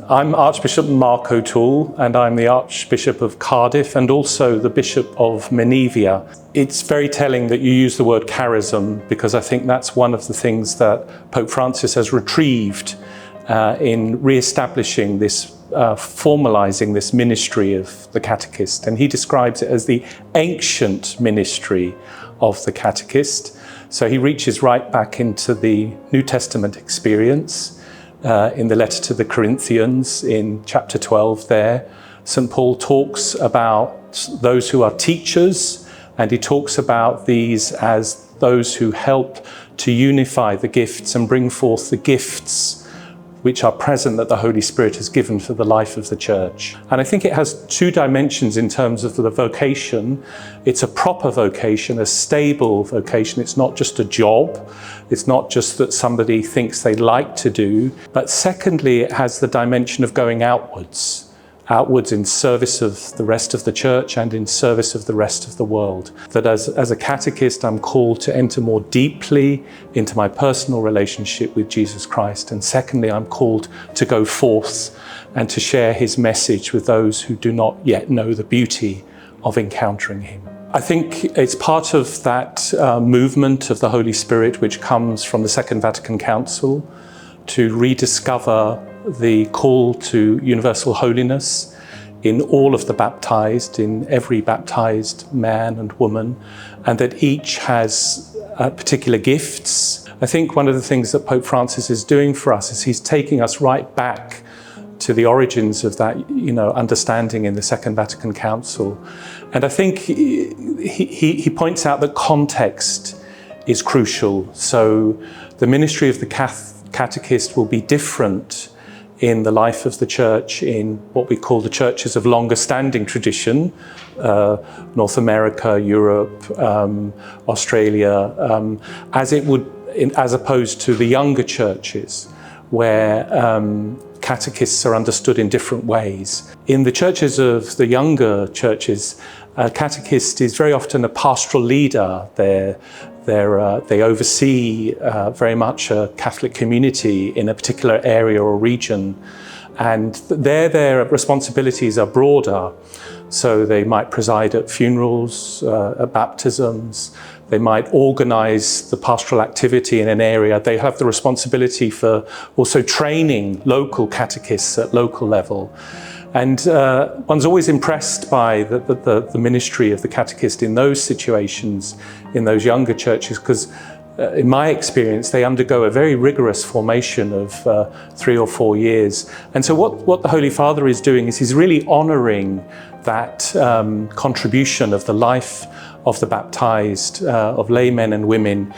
I'm Archbishop Mark O'Toole, and I'm the Archbishop of Cardiff and also the Bishop of Menevia. It's very telling that you use the word charism, because I think that's one of the things that Pope Francis has retrieved in re-establishing this, formalizing this ministry of the catechist. And he describes it as the ancient ministry of the catechist. So he reaches right back into the New Testament experience. In the letter to the Corinthians, in chapter 12 there, St. Paul talks about those who are teachers, and he talks about these as those who help to unify the gifts and bring forth the gifts which are present that the Holy Spirit has given for the life of the Church. And I think it has two dimensions in terms of the vocation. It's a proper vocation, a stable vocation. It's not just a job. It's not just that somebody thinks they'd like to do. But secondly, it has the dimension of going outwards in service of the rest of the Church and in service of the rest of the world. That as a catechist, I'm called to enter more deeply into my personal relationship with Jesus Christ. And secondly, I'm called to go forth and to share his message with those who do not yet know the beauty of encountering him. I think it's part of that movement of the Holy Spirit which comes from the Second Vatican Council to rediscover the call to universal holiness in all of the baptized, in every baptized man and woman, and that each has particular gifts. I think one of the things that Pope Francis is doing for us is he's taking us right back to the origins of that, understanding in the Second Vatican Council. And I think he points out that context is crucial. So the ministry of the catechist will be different in the life of the Church in what we call the churches of longer standing tradition, North America, Europe, Australia, as opposed to the younger churches where catechists are understood in different ways. In the churches of the younger churches, a catechist is very often a pastoral leader. They oversee very much a Catholic community in a particular area or region, and their responsibilities are broader. So they might preside at funerals, at baptisms. They might organize the pastoral activity in an area. They have the responsibility for also training local catechists at local level. And one's always impressed by the ministry of the catechist in those situations, in those younger churches, because in my experience, they undergo a very rigorous formation of 3 or 4 years. And so what the Holy Father is doing is he's really honoring that contribution of the life of the baptized, of laymen and women.